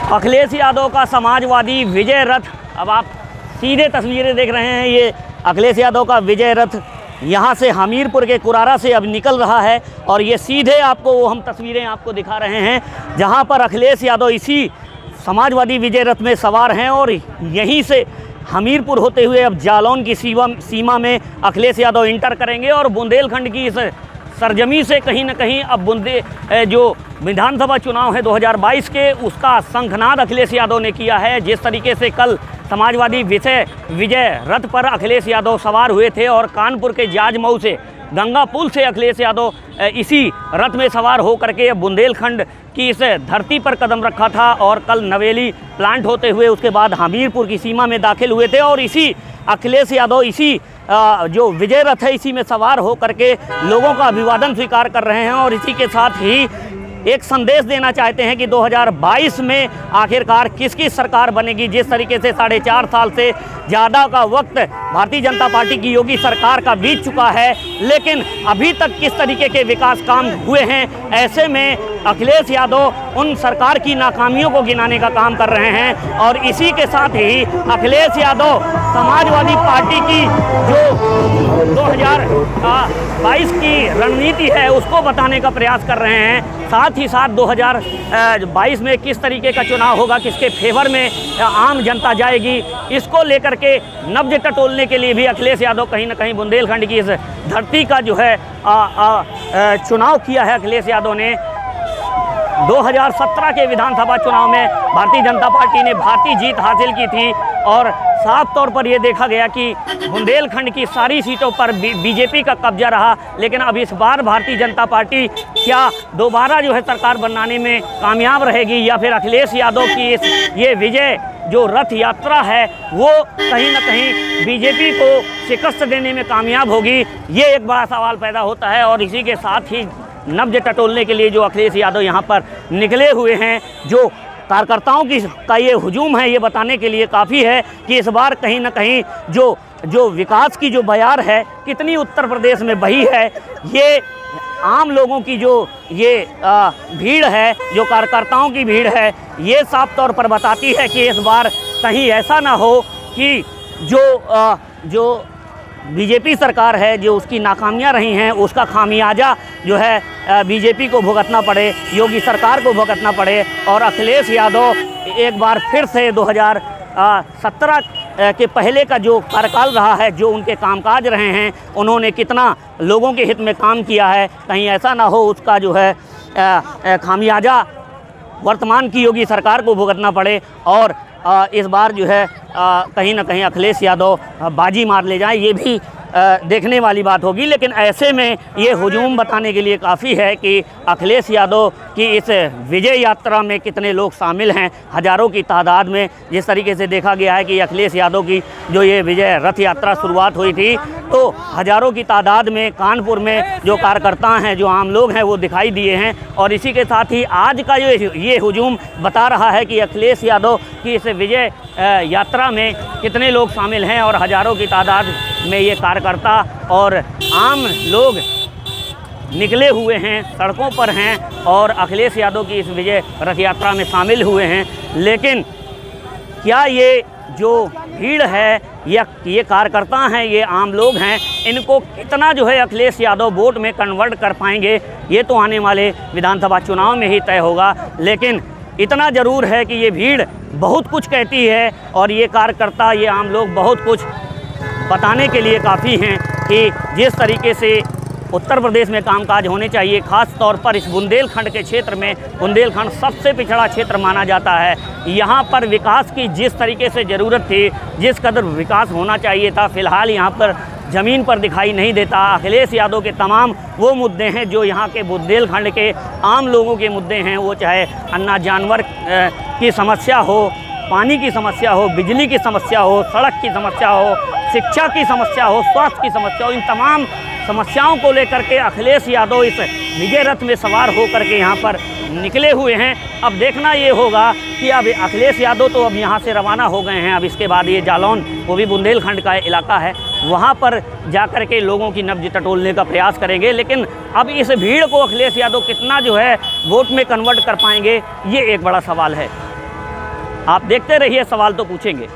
अखिलेश यादव का समाजवादी विजय रथ, अब आप सीधे तस्वीरें देख रहे हैं, ये अखिलेश यादव का विजय रथ यहाँ से हमीरपुर के कुरारा से अब निकल रहा है और ये सीधे आपको वो हम तस्वीरें आपको दिखा रहे हैं जहाँ पर अखिलेश यादव इसी समाजवादी विजय रथ में सवार हैं और यहीं से हमीरपुर होते हुए अब जालौन की सीमा में अखिलेश यादव इंटर करेंगे और बुंदेलखंड की इस सरजमी से कहीं न कहीं अब जो विधानसभा चुनाव है 2022 के, उसका शंखनाद अखिलेश यादव ने किया है। जिस तरीके से कल समाजवादी विजय रथ पर अखिलेश यादव सवार हुए थे और कानपुर के जाजमऊ से गंगा पुल से अखिलेश यादव इसी रथ में सवार होकर के बुंदेलखंड की इस धरती पर कदम रखा था और कल नवेली प्लांट होते हुए उसके बाद हमीरपुर की सीमा में दाखिल हुए थे और इसी अखिलेश यादव इसी जो विजय रथ है इसी में सवार होकर के लोगों का अभिवादन स्वीकार कर रहे हैं और इसी के साथ ही एक संदेश देना चाहते हैं कि 2022 में आखिरकार किसकी सरकार बनेगी। जिस तरीके से 4.5 साल से ज़्यादा का वक्त भारतीय जनता पार्टी की योगी सरकार का बीत चुका है, लेकिन अभी तक किस तरीके के विकास काम हुए हैं, ऐसे में अखिलेश यादव उन सरकार की नाकामियों को गिनाने का काम कर रहे हैं और इसी के साथ ही अखिलेश यादव समाजवादी पार्टी की जो 2022 की रणनीति है उसको बताने का प्रयास कर रहे हैं। साथ ही साथ 2022 में किस तरीके का चुनाव होगा, किसके फेवर में आम जनता जाएगी, इसको लेकर के नब्ज टटोलने के लिए भी अखिलेश यादव कहीं ना कहीं बुंदेलखंड की इस धरती का जो है चुनाव किया है। अखिलेश यादव ने 2017 के विधानसभा चुनाव में भारतीय जनता पार्टी ने भारतीय जीत हासिल की थी और साफ तौर पर यह देखा गया कि बुंदेलखंड की सारी सीटों पर बीजेपी का कब्जा रहा, लेकिन अब इस बार भारतीय जनता पार्टी क्या दोबारा जो है सरकार बनाने में कामयाब रहेगी या फिर अखिलेश यादव की ये विजय जो रथ यात्रा है वो कहीं ना कहीं बीजेपी को शिकस्त देने में कामयाब होगी, ये एक बड़ा सवाल पैदा होता है। और इसी के साथ ही नब्ज टटोलने के लिए जो अखिलेश यादव यहाँ पर निकले हुए हैं, जो कार्यकर्ताओं का ये हुजूम है, ये बताने के लिए काफ़ी है कि इस बार कहीं ना कहीं जो विकास की जो बयार है कितनी उत्तर प्रदेश में बही है, ये आम लोगों की जो ये भीड़ है, जो कार्यकर्ताओं की भीड़ है, ये साफ तौर पर बताती है कि इस बार कहीं ऐसा ना हो कि जो बीजेपी सरकार है, जो उसकी नाकामियां रही हैं, उसका खामियाजा जो है बीजेपी को भुगतना पड़े, योगी सरकार को भुगतना पड़े और अखिलेश यादव एक बार फिर से 2017 के पहले का जो कार्यकाल रहा है, जो उनके कामकाज रहे हैं, उन्होंने कितना लोगों के हित में काम किया है, कहीं ऐसा ना हो उसका जो है खामियाजा वर्तमान की योगी सरकार को भुगतना पड़े और इस बार जो है कहीं ना कहीं अखिलेश यादव बाजी मार ले जाए, ये भी देखने वाली बात होगी। लेकिन ऐसे में ये हुजूम बताने के लिए काफ़ी है कि अखिलेश यादव की इस विजय यात्रा में कितने लोग शामिल हैं, हज़ारों की तादाद में। जिस तरीके से देखा गया है कि अखिलेश यादव की जो ये विजय रथ यात्रा शुरुआत हुई थी तो हज़ारों की तादाद में कानपुर में जो कार्यकर्ता हैं, जो आम लोग हैं, वो दिखाई दिए हैं और इसी के साथ ही आज का ये हुजूम बता रहा है कि अखिलेश यादव की इस विजय यात्रा में कितने लोग शामिल हैं और हज़ारों की तादाद में ये कार्यकर्ता और आम लोग निकले हुए हैं, सड़कों पर हैं और अखिलेश यादव की इस विजय रथ यात्रा में शामिल हुए हैं। लेकिन क्या ये जो भीड़ है या ये कार्यकर्ता हैं, ये आम लोग हैं, इनको कितना जो है अखिलेश यादव वोट में कन्वर्ट कर पाएंगे, ये तो आने वाले विधानसभा चुनाव में ही तय होगा। लेकिन इतना ज़रूर है कि ये भीड़ बहुत कुछ कहती है और ये कार्यकर्ता, ये आम लोग बहुत कुछ बताने के लिए काफ़ी हैं कि जिस तरीके से उत्तर प्रदेश में कामकाज होने चाहिए, ख़ास तौर पर इस बुंदेलखंड के क्षेत्र में, बुंदेलखंड सबसे पिछड़ा क्षेत्र माना जाता है, यहाँ पर विकास की जिस तरीके से ज़रूरत थी, जिस कदर विकास होना चाहिए था, फ़िलहाल यहाँ पर ज़मीन पर दिखाई नहीं देता। अखिलेश यादव के तमाम वो मुद्दे हैं जो यहाँ के बुंदेलखंड के आम लोगों के मुद्दे हैं, वो चाहे अन्ना जानवर की समस्या हो, पानी की समस्या हो, बिजली की समस्या हो, सड़क की समस्या हो, शिक्षा की समस्या हो, स्वास्थ्य की समस्या हो, इन तमाम समस्याओं को लेकर के अखिलेश यादव इस विजय रथ में सवार होकर के यहाँ पर निकले हुए हैं। अब देखना ये होगा कि अब अखिलेश यादव तो अब यहाँ से रवाना हो गए हैं, अब इसके बाद ये जालौन, वो भी बुंदेलखंड का इलाका है, वहाँ पर जाकर के लोगों की नब्ज टटोलने का प्रयास करेंगे। लेकिन अब इस भीड़ को अखिलेश यादव कितना जो है वोट में कन्वर्ट कर पाएंगे, ये एक बड़ा सवाल है। आप देखते रहिए, सवाल तो पूछेंगे।